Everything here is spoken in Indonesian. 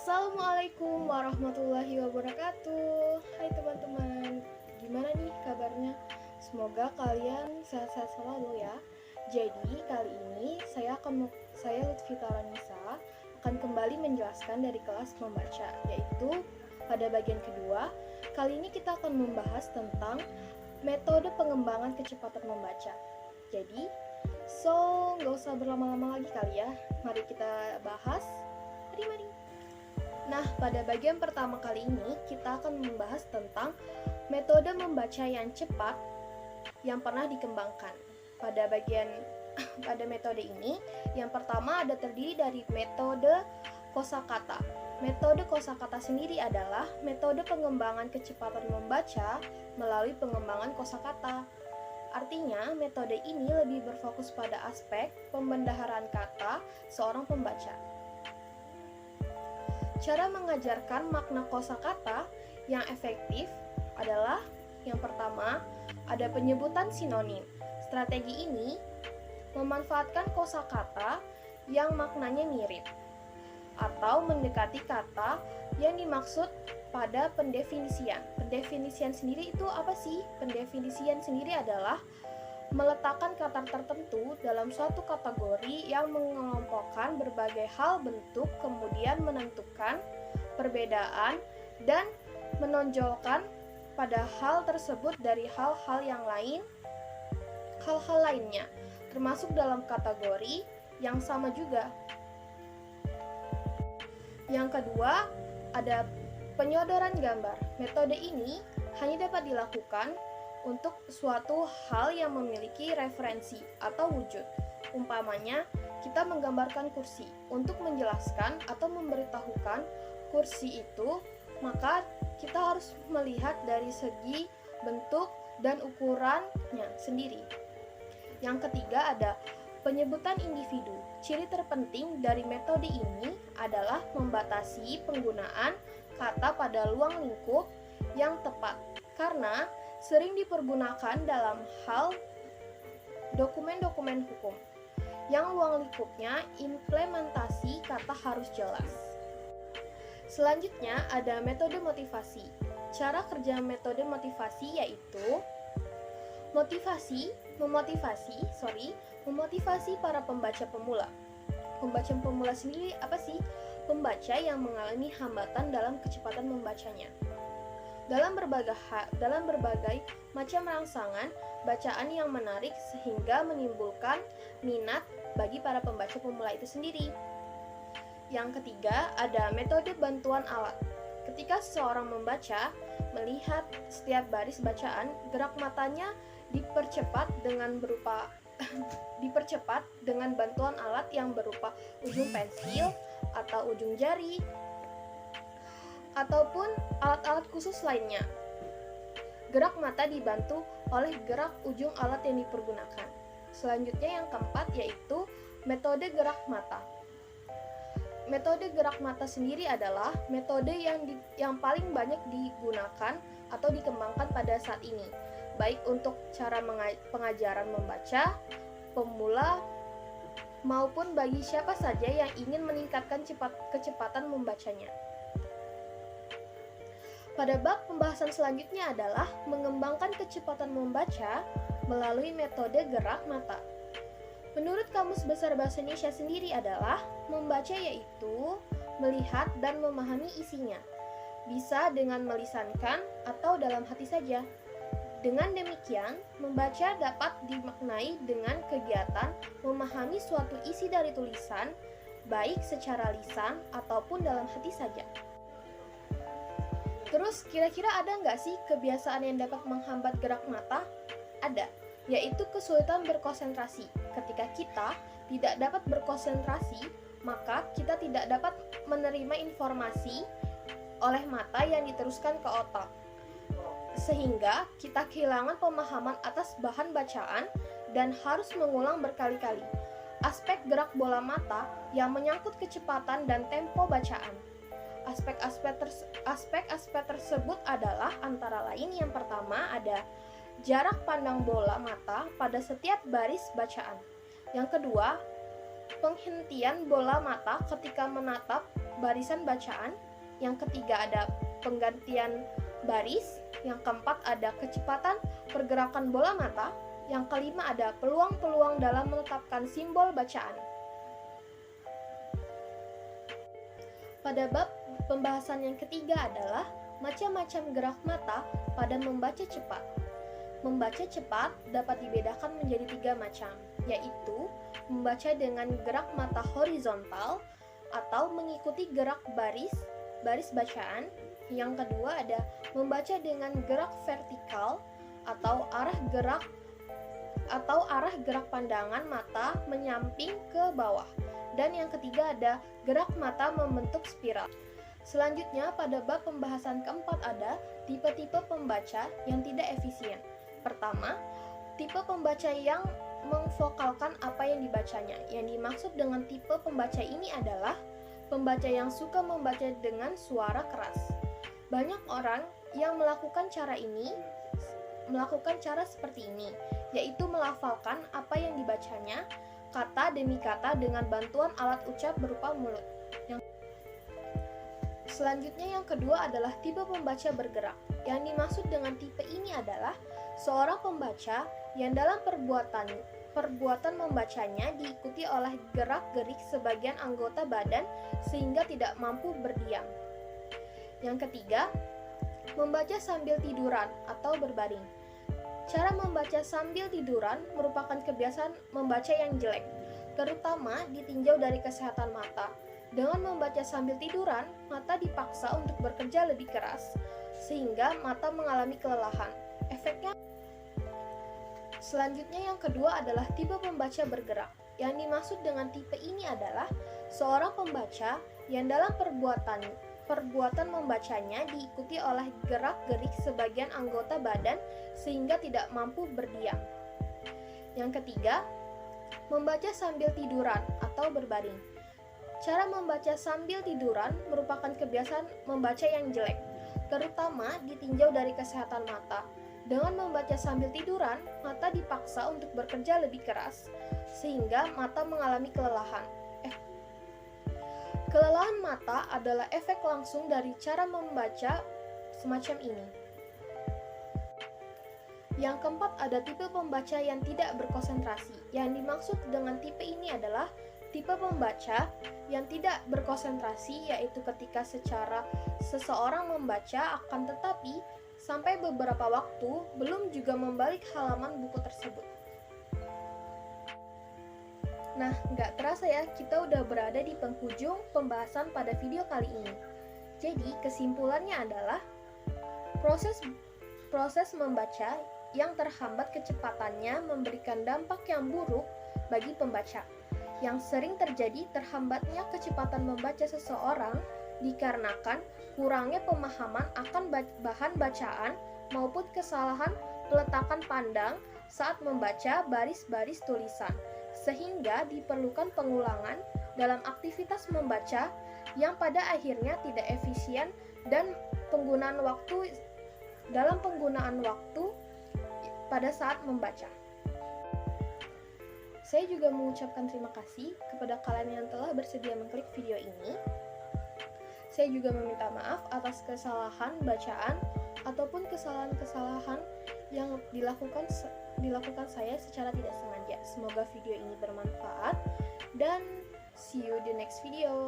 Assalamualaikum warahmatullahi wabarakatuh. Hai teman-teman, gimana nih kabarnya? Semoga kalian sehat-sehat selalu ya. Jadi kali ini saya Lutfi Taranisa akan kembali menjelaskan dari kelas membaca, yaitu pada bagian kedua. Kali ini kita akan membahas tentang metode pengembangan kecepatan membaca. Jadi, nggak usah berlama-lama lagi kali ya. Mari kita bahas. Mari. Nah, pada bagian pertama kali ini kita akan membahas tentang metode membaca yang cepat yang pernah dikembangkan. Pada metode ini, yang pertama ada terdiri dari metode kosakata. Metode kosakata sendiri adalah metode pengembangan kecepatan membaca melalui pengembangan kosakata. Artinya, metode ini lebih berfokus pada aspek pembendaharaan kata seorang pembaca. Cara mengajarkan makna kosakata yang efektif adalah yang pertama, ada penyebutan sinonim. Strategi ini memanfaatkan kosakata yang maknanya mirip atau mendekati kata yang dimaksud pada pendefinisian. Pendefinisian sendiri itu apa sih? Pendefinisian sendiri adalah meletakkan kata tertentu dalam suatu kategori yang mengelompokkan berbagai hal bentuk, kemudian menentukan perbedaan dan menonjolkan pada hal tersebut dari hal-hal lainnya, termasuk dalam kategori yang sama juga. Yang kedua, ada penyodoran gambar. Metode ini hanya dapat dilakukan untuk suatu hal yang memiliki referensi atau wujud. Umpamanya, kita menggambarkan kursi. Untuk menjelaskan atau memberitahukan kursi itu, maka kita harus melihat dari segi bentuk dan ukurannya sendiri. Yang ketiga ada penyebutan individu. Ciri terpenting dari metode ini adalah membatasi penggunaan kata pada luang lingkup yang tepat, karena sering dipergunakan dalam hal dokumen-dokumen hukum yang luang lingkupnya implementasi kata harus jelas. Selanjutnya ada metode motivasi. Cara kerja metode motivasi yaitu memotivasi para pembaca pemula. Pembaca pemula sendiri apa sih? Pembaca yang mengalami hambatan dalam kecepatan membacanya. Dalam berbagai macam rangsangan bacaan yang menarik sehingga menimbulkan minat bagi para pembaca pemula itu sendiri. Yang ketiga, ada metode bantuan alat. Ketika seseorang membaca, melihat setiap baris bacaan, gerak matanya dipercepat dengan bantuan alat yang berupa ujung pensil atau ujung jari ataupun alat-alat khusus lainnya. Gerak mata dibantu oleh gerak ujung alat yang dipergunakan. Selanjutnya yang keempat yaitu metode gerak mata. Metode gerak mata sendiri adalah metode yang paling banyak digunakan atau dikembangkan pada saat ini, baik untuk cara pengajaran membaca, pemula, maupun bagi siapa saja yang ingin meningkatkan kecepatan membacanya. Pada bab pembahasan selanjutnya adalah mengembangkan kecepatan membaca melalui metode gerak mata. Menurut Kamus Besar Bahasa Indonesia sendiri adalah membaca yaitu melihat dan memahami isinya, bisa dengan melisankan atau dalam hati saja. Dengan demikian, membaca dapat dimaknai dengan kegiatan memahami suatu isi dari tulisan, baik secara lisan ataupun dalam hati saja. Terus, kira-kira ada nggak sih kebiasaan yang dapat menghambat gerak mata? Ada, yaitu kesulitan berkonsentrasi. Ketika kita tidak dapat berkonsentrasi, maka kita tidak dapat menerima informasi oleh mata yang diteruskan ke otak. Sehingga kita kehilangan pemahaman atas bahan bacaan dan harus mengulang berkali-kali. Aspek gerak bola mata yang menyangkut kecepatan dan tempo bacaan. Aspek-aspek tersebut adalah antara lain yang pertama ada jarak pandang bola mata pada setiap baris bacaan. Yang kedua, penghentian bola mata ketika menatap barisan bacaan, yang ketiga ada penggantian baris, yang keempat ada kecepatan pergerakan bola mata, yang kelima ada peluang-peluang dalam menetapkan simbol bacaan. Pada bab pembahasan yang ketiga adalah macam-macam gerak mata pada membaca cepat. Membaca cepat dapat dibedakan menjadi 3 macam, yaitu membaca dengan gerak mata horizontal atau mengikuti gerak baris bacaan. Yang kedua ada membaca dengan gerak vertikal atau arah gerak pandangan mata menyamping ke bawah. Dan yang ketiga ada gerak mata membentuk spiral. Selanjutnya pada bab pembahasan keempat ada tipe-tipe pembaca yang tidak efisien. Pertama, tipe pembaca yang memfokalkan apa yang dibacanya. Yang dimaksud dengan tipe pembaca ini adalah pembaca yang suka membaca dengan suara keras. Banyak orang yang melakukan cara seperti ini, yaitu melafalkan apa yang dibacanya kata demi kata dengan bantuan alat ucap berupa mulut. Selanjutnya yang kedua adalah tipe pembaca bergerak. Yang dimaksud dengan tipe ini adalah seorang pembaca yang dalam perbuatan membacanya diikuti oleh gerak-gerik sebagian anggota badan sehingga tidak mampu berdiam. Yang ketiga, membaca sambil tiduran atau berbaring. Cara membaca sambil tiduran merupakan kebiasaan membaca yang jelek, terutama ditinjau dari kesehatan mata. Dengan membaca sambil tiduran, mata dipaksa untuk bekerja lebih keras, sehingga mata mengalami kelelahan. Efeknya. Selanjutnya yang kedua adalah tipe pembaca bergerak. Yang dimaksud dengan tipe ini adalah seorang pembaca yang dalam perbuatan membacanya diikuti oleh gerak-gerik sebagian anggota badan sehingga tidak mampu berdiam. Yang ketiga, membaca sambil tiduran atau berbaring. Cara membaca sambil tiduran merupakan kebiasaan membaca yang jelek, terutama ditinjau dari kesehatan mata. Dengan membaca sambil tiduran, mata dipaksa untuk bekerja lebih keras, sehingga mata mengalami kelelahan. Kelelahan mata adalah efek langsung dari cara membaca semacam ini. Yang keempat ada tipe pembaca yang tidak berkonsentrasi. Yang dimaksud dengan tipe ini adalah tipe pembaca yang tidak berkonsentrasi, yaitu ketika seseorang membaca akan tetapi sampai beberapa waktu belum juga membalik halaman buku tersebut. Nah, nggak terasa ya, kita udah berada di penghujung pembahasan pada video kali ini. Jadi, kesimpulannya adalah proses membaca yang terhambat kecepatannya memberikan dampak yang buruk bagi pembaca. Yang sering terjadi terhambatnya kecepatan membaca seseorang dikarenakan kurangnya pemahaman akan bahan bacaan maupun kesalahan peletakan pandang saat membaca baris-baris tulisan, sehingga diperlukan pengulangan dalam aktivitas membaca yang pada akhirnya tidak efisien dan penggunaan waktu pada saat membaca. Saya juga mengucapkan terima kasih kepada kalian yang telah bersedia mengklik video ini. Saya juga meminta maaf atas kesalahan bacaan ataupun kesalahan-kesalahan yang dilakukan saya secara tidak sengaja. Semoga video ini bermanfaat dan see you di next video.